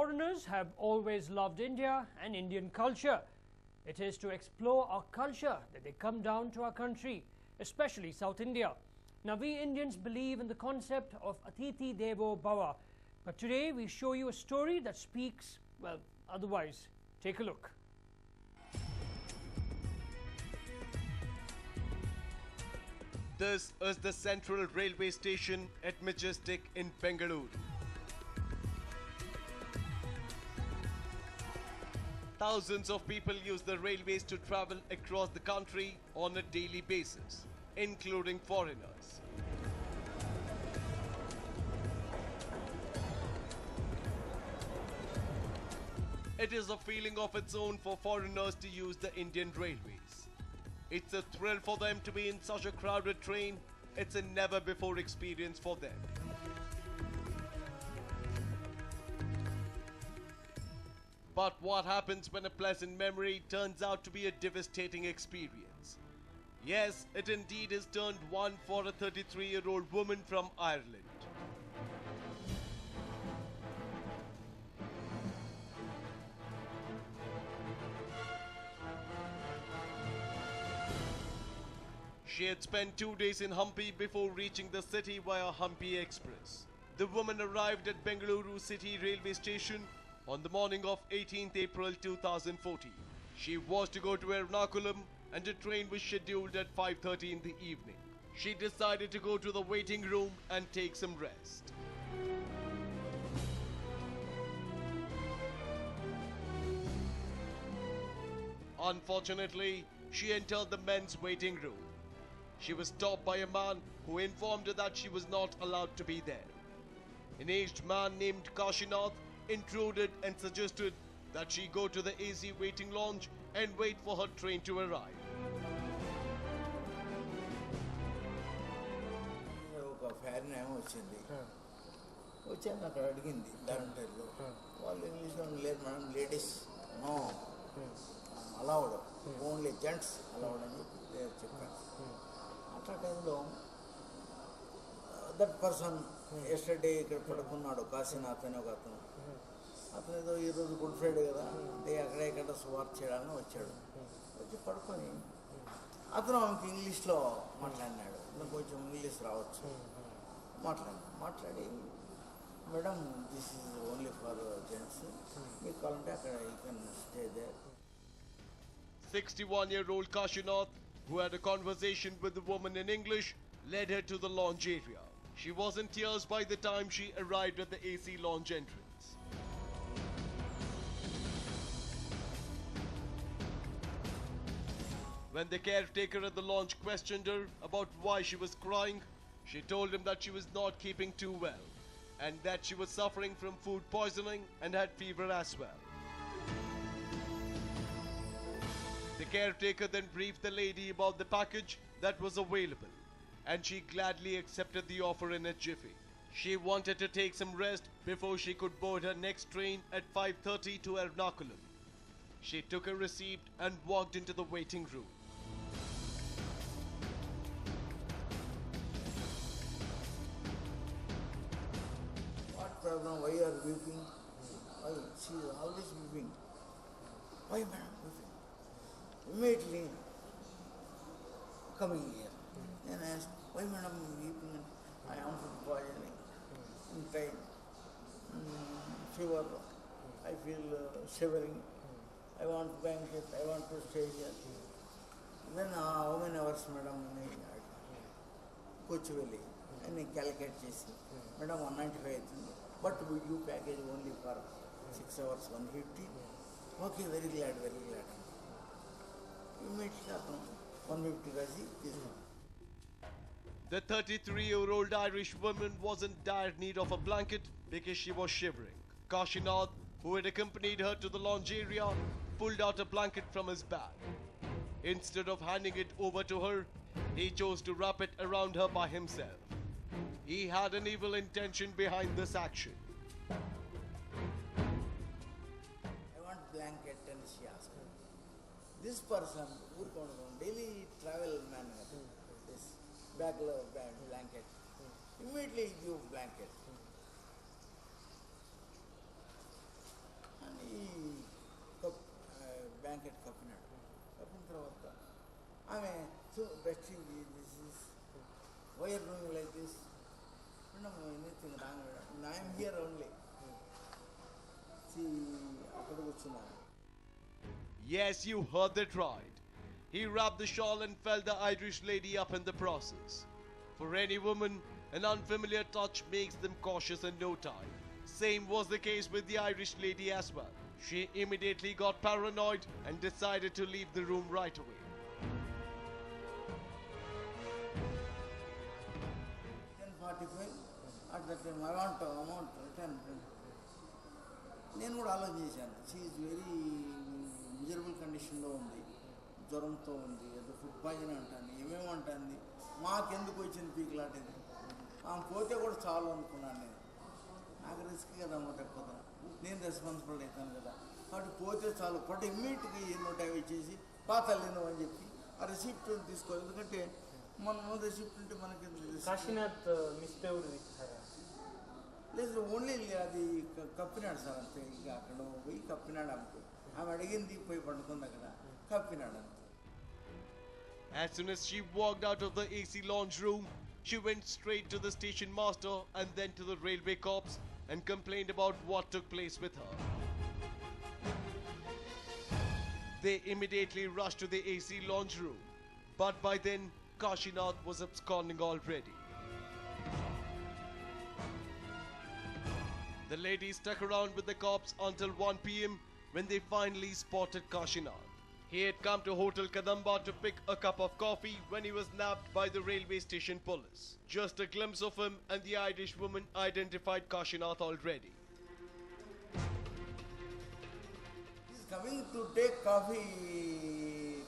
foreigners have always loved India and Indian culture. It is to explore our culture that they come down to our country, especially South India. Now, we Indians believe in the concept of Atithi Devo Bhava, but today we show you a story that speaks, well, otherwise. Take a look. This is the Central Railway Station at Majestic in Bengaluru. Thousands of people use the railways to travel across the country on a daily basis, including foreigners. It is a feeling of its own for foreigners to use the Indian railways. It's a thrill for them to be in such a crowded train. It's a never-before experience for them. But what happens when a pleasant memory turns out to be a devastating experience? Yes, it indeed has turned one for a 33-year-old woman from Ireland. She had spent 2 days in Hampi before reaching the city via Hampi Express. The woman arrived at Bengaluru City Railway Station on the morning of 18th April 2014. She was to go to Ernakulam and the train was scheduled at 5:30 in the evening. She decided to go to the waiting room and take some rest. Unfortunately, she entered the men's waiting room. She was stopped by a man who informed her that she was not allowed to be there. An aged man named Kashinath intruded and suggested that she go to the AC waiting lounge and wait for her train to arrive. వచ్చాను అక్కడ అడిగింది వాలంటీర్లు వాళ్ళు ఇంగ్లీష్లో లేదు madam ladies no allowed only gents allowed అని చెప్పాను అట్లా టైంలో దట్ పర్సన్ ఎస్టర్డే ఇక్కడ పడుకున్నాడు కాశీనాథ్ అని ఒక అతను అతను ఏదో ఈరోజు గుడ్ ఫ్రైడే కదా అక్కడ ఇక్కడ సువార్త చేయడానికి వచ్చాడు వచ్చి పడుకొని అతను ఆమెకి ఇంగ్లీష్లో మాట్లాడినాడు నాకు కొంచెం ఇంగ్లీష్ రావచ్చు మాట్లాడి madam this is only for gents మీకు కావాలంటే అక్కడ you can stay there. 61-year-old Kashinath, who had a conversation with the woman in English, led her to the lounge area. She was in tears by the time she arrived at the AC lounge entrance. When the caretaker at the lounge questioned her about why she was crying, she told him that she was not keeping too well and that she was suffering from food poisoning and had fever as well. The caretaker then briefed the lady about the package that was available, and she gladly accepted the offer in a jiffy. She wanted to take some rest before she could board her next train at 5:30 to Ernakulam. She took a receipt and walked into the waiting room. What problem? Why you are weeping? Why? She is always weeping. Why, madam, weeping? Immediately coming here. Then I asked, why madam weeping? I am food poisoning, in pain, fever, I feel shivering, I want blanket, I want to stay here. Then how many hours madam? Kuchuveli. And I calculate chesi. Madam 195 but we do package only for 6 hours 150. Okay, very glad, very glad. Immediately 150 raji is. The 33-year-old Irish woman was in dire need of a blanket because she was shivering. Kashinath, who had accompanied her to the lounge area, pulled out a blanket from his bag. Instead of handing it over to her, he chose to wrap it around her by himself. He had an evil intention behind this action. I want blanket and she asked me. This person, daily travel man, this blanket, immediately give blanket. So, Betsy, this is why you are doing like this? No, anything wrong. I am here only. See, Yes, you heard that right. He wrapped the shawl and felt the Irish lady up in the process. For any woman, an unfamiliar touch makes them cautious in no time. Same was the case with the Irish lady as well. She immediately got paranoid and decided to leave the room right away. 10:45 at that time I want amount return. నేను కూడా ఆలోచించాను. She is very miserable కండిషన్లో ఉంది, జ్వరంతో ఉంది, ఏదో food poison అంటాను, ఏమేమో అంటుంది. మాకెందుకు వచ్చింది పీకులాంటిది, ఆమె పోతే కూడా చాలు అనుకున్నాను. నేను నాకు రిస్క్ కదా తప్పదు, నేను రెస్పాన్సిబుల్ అవుతాను కదా, కాబట్టి పోతే చాలు పట్టు ఇమ్మీడియట్గా 150 ఇచ్చేసి పాతలేను అని చెప్పి ఆ రిసిప్ట్ తీసుకోవాలి. ఎందుకంటే మనం రిసిప్ట్ ఉంటే మనకి కాశీనాథ్ మిస్బిహేవ్డ్ విత్ హర్. లేదు, ఓన్లీ అది కప్పినాడు సార్ అంతే. ఇక అక్కడ పోయి కప్పినాడు అంతే. ఆమె అడిగింది పోయి పడుకుంది అక్కడ, కప్పినాడు అంతే. As soon as she walked out of the AC lounge room, she went straight to the station master and then to the railway cops and complained about what took place with her. They immediately rushed to the AC lounge room, but by then Kashinath was absconding already. The lady stuck around with the cops until 1 p.m. when they finally spotted Kashinath. He had come to Hotel Kadamba to pick a cup of coffee when he was nabbed by the railway station police. Just a glimpse of him and the Irish woman identified Kashinath already. He is coming to take coffee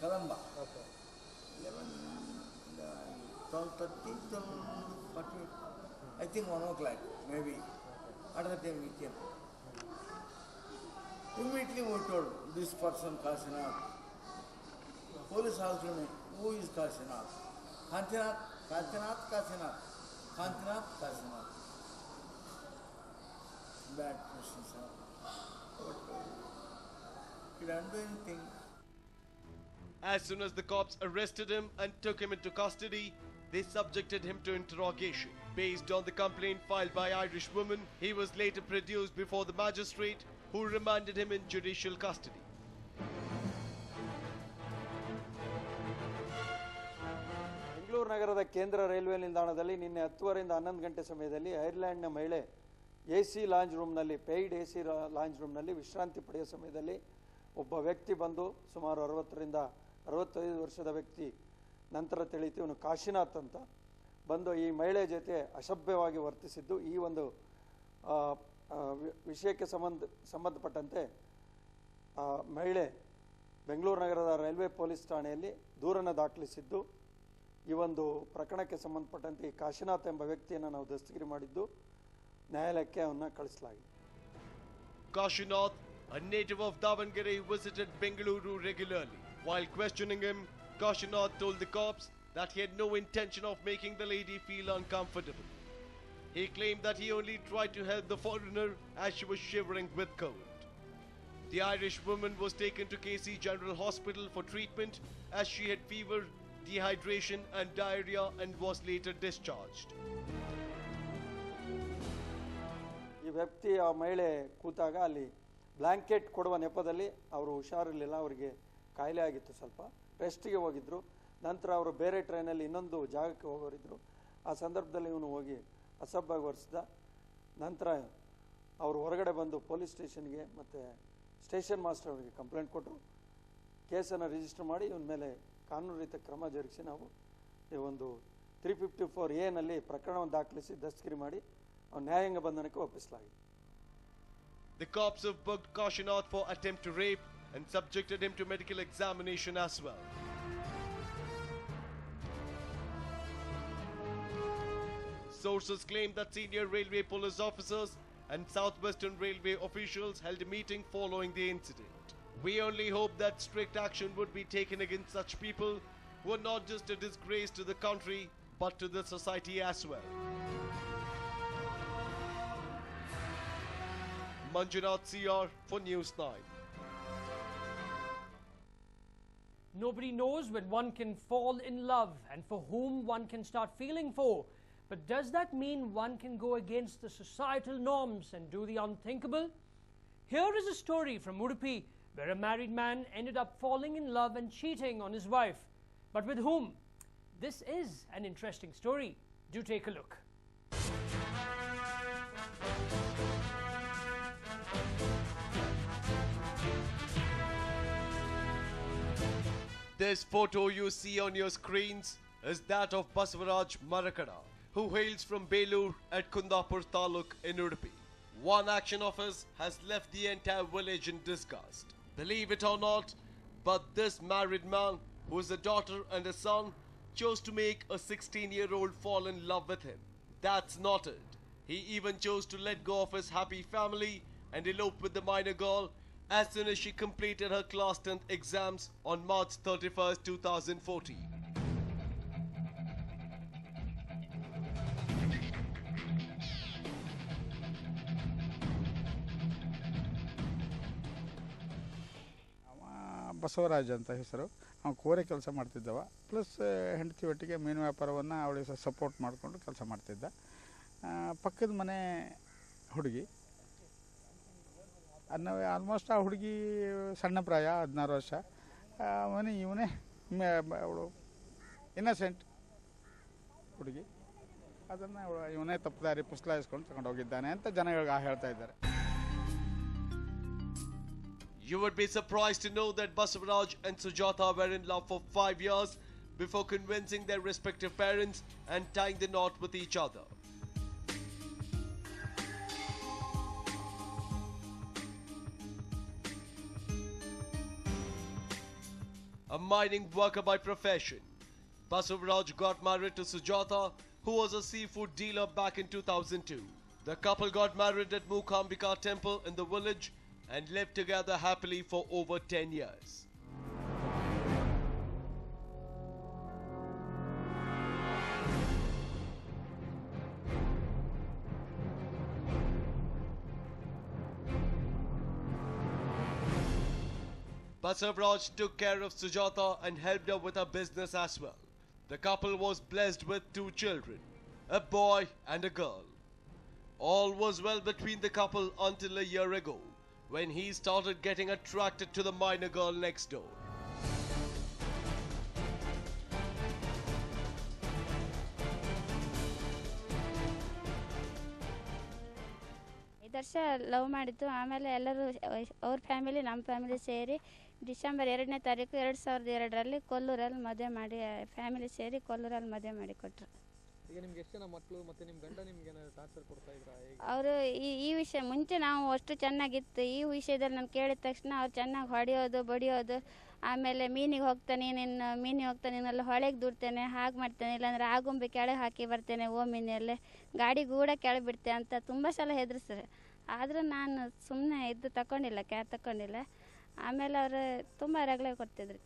Kadamba. Okay. 12:30 till 40, I think 1 o'clock maybe. At that time we came. Immediately we told this person Kashinath. Police asked me, who is Kashinath? Kashinath, Kashinath, Kashinath. Kashinath, Kashinath. Bad question, sir. He didn't do anything. As soon as the cops arrested him and took him into custody, they subjected him to interrogation. Based on the complaint filed by Irish woman, he was later produced before the magistrate, who remanded him in judicial custody. Bengaluru ನಗರದ ಕೇಂದ್ರ railway ನಿಲ್ದಾಣದಲ್ಲಿ ನಿನ್ನೆ 10:30ರಿಂದ 11 ಗಂಟೆ ಸಮಯದಲ್ಲಿ ಐರ್ಲೆಂಡ್ನ ಮಹಿಳೆ AC lounge ರೂಮ್ನಲ್ಲಿ paid AC lounge ರೂಮ್ನಲ್ಲಿ ವಿಶ್ರಾಂತಿ ಪಡೆಯುವ ಸಮಯದಲ್ಲಿ ಒಬ್ಬ ವ್ಯಕ್ತಿ ಬಂದು ಸುಮಾರು 60ರಿಂದ 65 ವರ್ಷದ ವ್ಯಕ್ತಿ, ನಂತರ ತಿಳಿಯಿತು ಇವನು ಕಾಶಿನಾಥ್ ಅಂತ, ಬಂದು ಈ ಮಹಿಳೆ ಜೊತೆ ಅಸಭ್ಯವಾಗಿ ವರ್ತಿಸಿದ್ದು. ಈ ಒಂದು ವಿಷಯಕ್ಕೆ ಸಂಬಂಧಪಟ್ಟಂತೆ ಮಹಿಳೆ ಬೆಂಗಳೂರು ನಗರದ ರೈಲ್ವೆ ಪೊಲೀಸ್ ಠಾಣೆಯಲ್ಲಿ ದೂರನ್ನು ದಾಖಲಿಸಿದ್ದು. ಈ ಒಂದು ಪ್ರಕರಣಕ್ಕೆ ಸಂಬಂಧಪಟ್ಟಂತೆ ಈ ಕಾಶಿನಾಥ್ ಎಂಬ ವ್ಯಕ್ತಿಯನ್ನು ನಾವು ದಸ್ತಗಿರಿ ಮಾಡಿದ್ದು ನ್ಯಾಯಾಲಯಕ್ಕೆ ಅವನ್ನ ಕಳಿಸಲಾಗಿದೆ. Kashinath, a native of Davangere, visited Bengaluru regularly. While questioning him, Kashinath told the cops that he had no intention of making the lady feel uncomfortable. He claimed that he only tried to help the foreigner as she was shivering with cold. The Irish woman was taken to KC General Hospital for treatment as she had fever, dehydration and diarrhea and was later discharged. ಈ ವ್ಯಕ್ತಿ ಆ ಮಹಿಳೆ ಕೂತಾಗ ಅಲ್ಲಿ blanket ಕೊಡುವ ನೆಪದಲ್ಲಿ ಅವರು ಹುಷಾರಿರಲಿಲ್ಲ, ಅವರಿಗೆ ಕಾಯಿಲೆ ಆಗಿತ್ತು, ಸ್ವಲ್ಪ ರೆಸ್ಟಿಗೆ ಹೋಗಿದ್ರು. ನಂತರ ಅವರು ಬೇರೆ ಟ್ರೈನಲ್ಲಿ ಇನ್ನೊಂದು ಜಾಗಕ್ಕೆ ಹೋಗೋರಿದ್ರು. ಆ ಸಂದರ್ಭದಲ್ಲಿ ಇವನು ಹೋಗಿ ಅಸಭ್ಯವಾಗಿ ವರ್ತಿಸಿದ. ನಂತರ ಅವರು ಹೊರಗಡೆ ಬಂದು ಪೊಲೀಸ್ ಸ್ಟೇಷನ್ಗೆ ಮತ್ತು ಸ್ಟೇಷನ್ ಮಾಸ್ಟರ್ ಅವರಿಗೆ ಕಂಪ್ಲೇಂಟ್ ಕೊಟ್ಟರು. ಕೇಸನ್ನು ರಿಜಿಸ್ಟರ್ ಮಾಡಿ ಇವನ ಮೇಲೆ ಕಾನೂನು ರೀತಿಯ ಕ್ರಮ ಜರುಗಿಸಿ ನಾವು ಈ ಒಂದು 354A ನಲ್ಲಿ ಪ್ರಕರಣವನ್ನು ದಾಖಲಿಸಿ ದಸ್ತಗಿರಿ ಮಾಡಿ ಅವನ ನ್ಯಾಯಾಂಗ ಬಂಧನಕ್ಕೆ ಒಪ್ಪಿಸಲಾಗಿದೆ. The cops have booked Kashinath for attempt to rape and subjected him to medical examination as well. Sources claim that senior railway police officers and Southwestern Railway officials held a meeting following the incident. We only hope that strict action would be taken against such people who are not just a disgrace to the country but to the society as well. Manjunath CR for News 9. Nobody knows when one can fall in love and for whom one can start feeling for. But does that mean one can go against the societal norms and do the unthinkable? Here is a story from Udupi where a married man ended up falling in love and cheating on his wife. But with whom? This is an interesting story. Do take a look. This photo you see on your screens is that of Basavaraj Marakada, who hails from Belur at Kundapur Taluk in Udupi. One action of his has left the entire village in disgust. Believe it or not, but this married man, who is a daughter and a son, chose to make a 16-year-old fall in love with him. That's not it. He even chose to let go of his happy family and elope with the minor girl as soon as she completed her class 10th exams on March 31st, 2014. Basavaraj ಅಂತ ಹೆಸರು. ಅವ್ನು ಕೋರೆ ಕೆಲಸ ಮಾಡ್ತಿದ್ದವ, plus ಹೆಂಡತಿ ಒಟ್ಟಿಗೆ ಮೀನು ವ್ಯಾಪಾರವನ್ನು ಅವಳಿಗೆ support ಮಾಡಿಕೊಂಡು ಕೆಲಸ ಮಾಡ್ತಿದ್ದ. ಪಕ್ಕದ ಮನೆ ಹುಡುಗಿ ಆಲ್ಮೋಸ್ಟ್ ಆ ಹುಡುಗಿ ಸಣ್ಣ ಪ್ರಾಯ, 16 ವರ್ಷ. ಇವನೇ ಅವಳು ಇನ್ನಸೆಂಟ್ ಹುಡುಗಿ, ಅದನ್ನು ಇವನೇ ತಪ್ಪುದಾರಿ ಪುಸ್ಲಾಯಿಸ್ಕೊಂಡು ತಗೊಂಡು ಹೋಗಿದ್ದಾನೆ ಅಂತ ಜನಗಳಿಗೆ ಹೇಳ್ತಾ ಇದ್ದಾರೆ. You would be surprised to know that Basavaraj and Sujata were in love for 5 years before convincing their respective parents and tying the knot with each other. A mining worker by profession, Basavaraj got married to Sujata, who was a seafood dealer back in 2002. The couple got married at Mukambika temple in the village and lived together happily for over 10 years. Basavaraj took care of Sujata and helped her with her business as well. The couple was blessed with 2 children, a boy and a girl. All was well between the couple until a year ago, when he started getting attracted to the minor girl next door. ವರ್ಷ love ಮಾಡಿದ್ದು. ಆಮೇಲೆ ಎಲ್ಲರೂ ಅವ್ರ family ನಮ್ಮ family ಸೇರಿ December 2ನೇ ತಾರೀಕು 2002ರಲ್ಲಿ ಕೊಲ್ಲೂರಲ್ಲಿ ಮದುವೆ ಮಾಡಿ, ಫ್ಯಾಮಿಲಿ ಸೇರಿ ಕೊಲ್ಲೂರಲ್ಲಿ ಮದುವೆ ಮಾಡಿ ಕೊಟ್ಟರು. ಈಗ ನಿಮ್ಗೆ ಎಷ್ಟು ಜನ ಮಕ್ಕಳು ಮತ್ತು ನಿಮ್ಮ ಗಂಡ ನಿಮ್ಗೆ ಏನಾದ್ರು ಟಾರ್ಚರ್ ಕೊಡ್ತಾ ಇದ್ರಾ? ಅವರು ಈ ವಿಷಯ ಮುಂಚೆ ನಾವು ಅಷ್ಟು ಚೆನ್ನಾಗಿತ್ತು, ಈ ವಿಷಯದಲ್ಲಿ ನಾನು ಕೇಳಿದ ತಕ್ಷಣ ಅವ್ರು ಚೆನ್ನಾಗಿ ಹೊಡೆಯೋದು ಬಡಿಯೋದು. ಆಮೇಲೆ ಮೀನಿಗೆ ಹೋಗ್ತಾನೆ, ಮೀನಿಗೆ ಹೋಗ್ತಾನೆ, ನೀನೆಲ್ಲ ಹೊಳೆಗೆ ದೂಡ್ತೇನೆ, ಹಾಗೆ ಮಾಡ್ತೇನೆ, ಇಲ್ಲಾಂದ್ರೆ ಆಗುಂಬೆ ಕೆಳಗೆ ಹಾಕಿ ಬರ್ತೇನೆ, ಮೀನಲ್ಲೇ ಗಾಡಿ ಕೂಡ ಕೆಳಗೆ ಬಿಡ್ತೆ ಅಂತ ತುಂಬ ಸಲ ಹೆದರ್ಸ್ತಾರೆ. ಆದರೂ ನಾನು ಸುಮ್ಮನೆ ಇದ್ದು ತಗೊಂಡಿಲ್ಲ, ಕ್ಯಾರ್ ತಗೊಂಡಿಲ್ಲ. ಆಮೇಲೆ ಅವರು ತುಂಬ ರಗಳೆ ಕೊಡ್ತಿದ್ರು.